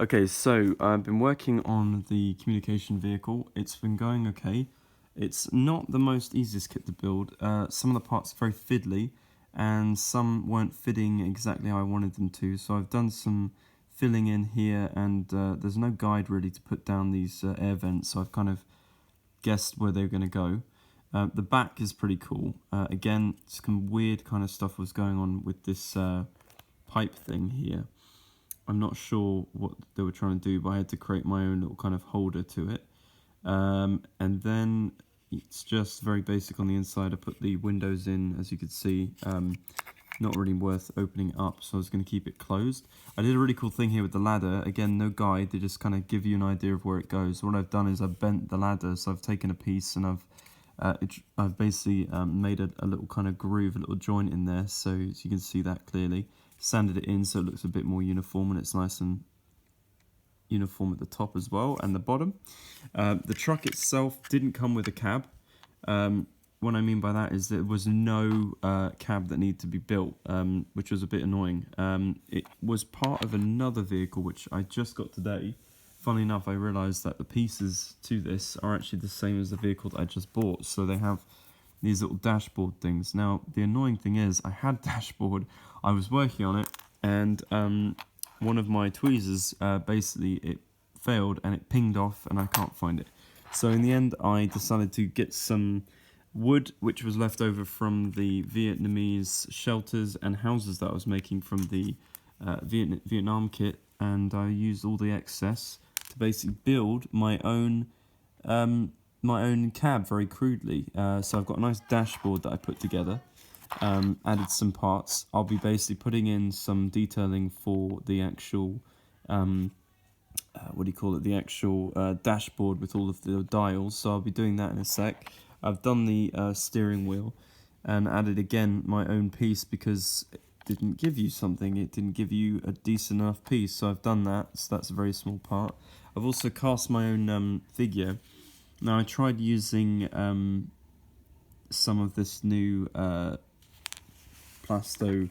Okay, so I've been working on the communication vehicle. It's been going okay. It's not the most easiest kit to build. Some of the parts are very fiddly, and some weren't fitting exactly how I wanted them to. So I've done some filling in here, and there's no guide really to put down these air vents. So I've kind of guessed where they're going to go. The back is pretty cool. Again, some weird kind of stuff was going on with this pipe thing here. I'm not sure what they were trying to do, but I had to create my own little kind of holder to it. And then it's just very basic on the inside. I put the windows in, as you can see. Not really worth opening up, so I was going to keep it closed. I did a really cool thing here with the ladder. Again, no guide, they just kind of give you an idea of where it goes. So what I've done is I've bent the ladder, so I've taken a piece and I've basically made a little kind of groove, a little joint in there, so you can see that clearly. Sanded it in so it looks a bit more uniform, and it's nice and uniform at the top as well and the bottom. The truck itself didn't come with a cab. What I mean by that is there was no cab that needed to be built, which was a bit annoying. It was part of another vehicle which I just got today. Funnily enough, I realised that the pieces to this are actually the same as the vehicle that I just bought, so they have these little dashboard things. Now, the annoying thing is, I had dashboard, I was working on it, and one of my tweezers, basically, it failed and it pinged off and I can't find it. So in the end, I decided to get some wood, which was left over from the Vietnamese shelters and houses that I was making from the Vietnam kit, and I used all the excess to basically build my own cab very crudely. So I've got a nice dashboard that I put together, added some parts. I'll be basically putting in some detailing for the actual, what do you call it, the actual dashboard with all of the dials, so I'll be doing that in a sec. I've done the steering wheel and added again my own piece because it didn't give you something, it didn't give you a decent enough piece, so I've done that, so that's a very small part. I've also cast my own figure. Now I tried using some of this new Plasto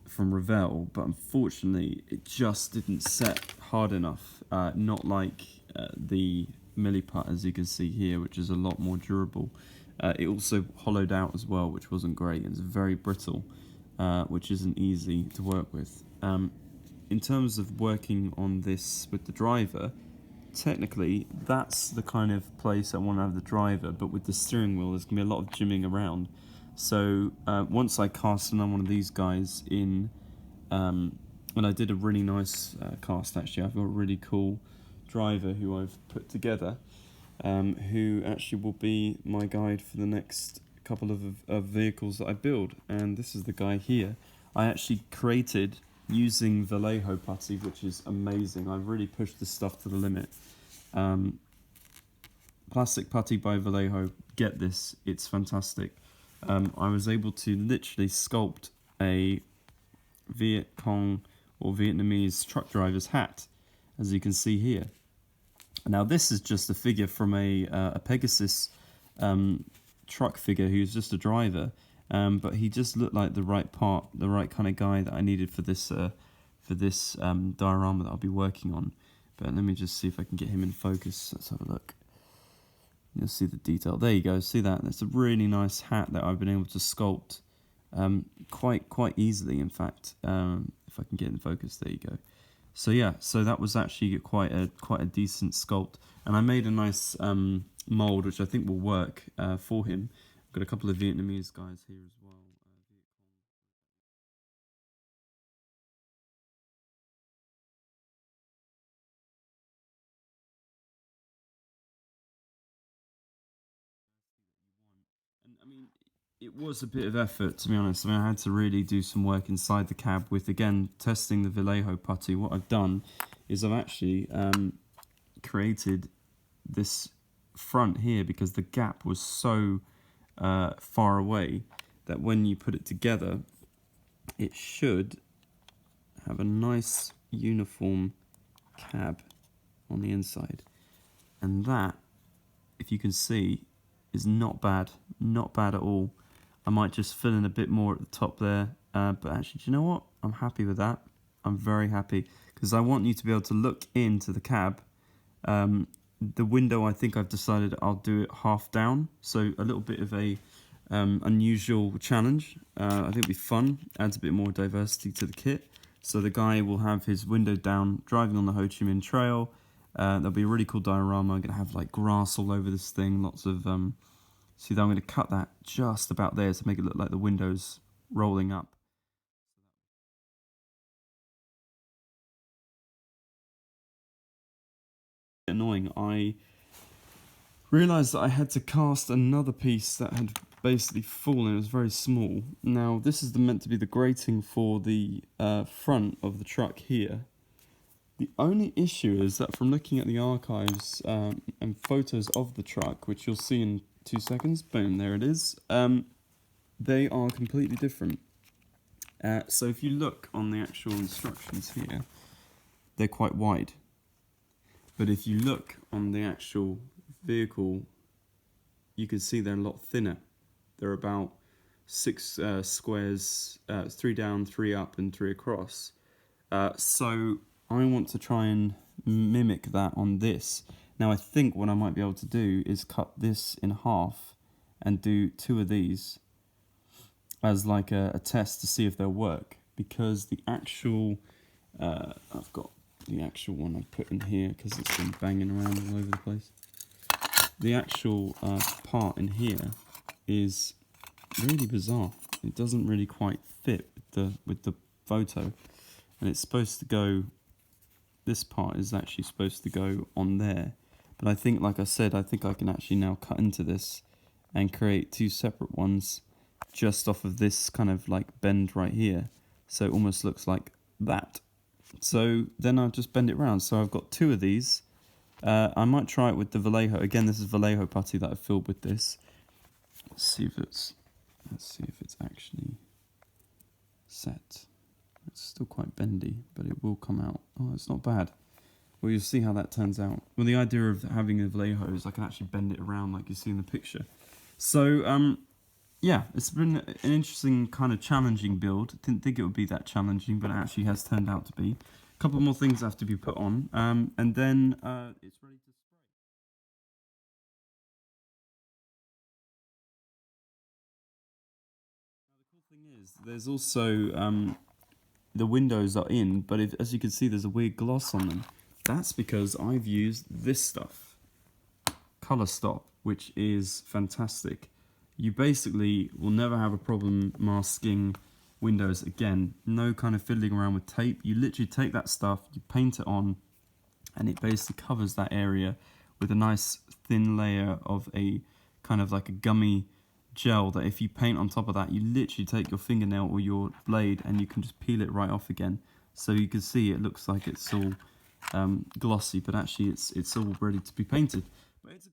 from Revell, but unfortunately it just didn't set hard enough, not like the Milliput, as you can see here, which is a lot more durable. It also hollowed out as well, which wasn't great. It's very brittle, which isn't easy to work with. In terms of working on this with the driver, technically that's the kind of place I want to have the driver, but with the steering wheel there's going to be a lot of jimming around. So once I cast another one of these guys in, and I did a really nice cast actually. I've got a really cool driver who I've put together, who actually will be my guide for the next couple of vehicles that I build. And this is the guy here. I actually created using Vallejo putty, which is amazing. I've really pushed this stuff to the limit. Plastic putty by Vallejo, get this, it's fantastic. I was able to literally sculpt a Viet Cong or Vietnamese truck driver's hat, as you can see here. Now this is just a figure from a Pegasus truck figure who's just a driver, but he just looked like the right part, the right kind of guy that I needed for this diorama that I'll be working on. But let me just see if I can get him in focus. Let's have a look. You'll see the detail. There you go. See that? That's a really nice hat that I've been able to sculpt quite easily. In fact, if I can get in focus, there you go. So yeah, so that was actually quite a decent sculpt, and I made a nice mold which I think will work for him. I've got a couple of Vietnamese guys here as well. And I mean, it was a bit of effort, to be honest. I mean, I had to really do some work inside the cab with, again, testing the Vallejo putty. What I've done is I've actually created this front here because the gap was so far away that when you put it together, it should have a nice uniform cab on the inside. And that, if you can see, is not bad at all. I might just fill in a bit more at the top there, but actually, do you know what? I'm happy with that. I'm very happy because I want you to be able to look into the cab. The window, I think I've decided I'll do it half down, so a little bit of a unusual challenge. I think it'll be fun, adds a bit more diversity to the kit. So the guy will have his window down, driving on the Ho Chi Minh Trail. There'll be a really cool diorama. I'm going to have like grass all over this thing, lots of... see that I'm going to cut that just about there to make it look like the window's rolling up. Annoying, I realised that I had to cast another piece that had basically fallen. It was very small. Now this is meant to be the grating for the front of the truck here. The only issue is that from looking at the archives and photos of the truck, which you'll see in 2 seconds, boom, there it is, they are completely different. So if you look on the actual instructions here, they're quite wide. But if you look on the actual vehicle, you can see they're a lot thinner. They're about 6 squares, 3 down, 3 up, and 3 across. So I want to try and mimic that on this. Now I think what I might be able to do is cut this in half and do 2 of these as like a test to see if they'll work. Because the actual, I've got the actual one I put in here because it's been banging around all over the place. The actual part in here is really bizarre. It doesn't really quite fit with the photo, and it's supposed to go. This part is actually supposed to go on there, but I think, like I said, I think I can actually now cut into this and create 2 separate ones just off of this kind of like bend right here, so it almost looks like that. So then I'll just bend it around. So I've got 2 of these. I might try it with the Vallejo. Again, this is Vallejo putty that I've filled with this. Let's see if it's actually set. It's still quite bendy, but it will come out. Oh, it's not bad. Well, you'll see how that turns out. Well, the idea of having a Vallejo is I can actually bend it around like you see in the picture. So, yeah, it's been an interesting kind of challenging build. Didn't think it would be that challenging, but it actually has turned out to be. A couple more things have to be put on, and then it's ready to spray. Now the cool thing is, there's also the windows are in, but as you can see, there's a weird gloss on them. That's because I've used this stuff, Color Stop, which is fantastic. You basically will never have a problem masking windows again. No kind of fiddling around with tape. You literally take that stuff, you paint it on, and it basically covers that area with a nice thin layer of a kind of like a gummy gel that if you paint on top of that, you literally take your fingernail or your blade and you can just peel it right off again. So you can see it looks like it's all glossy, but actually it's all ready to be painted. But it's a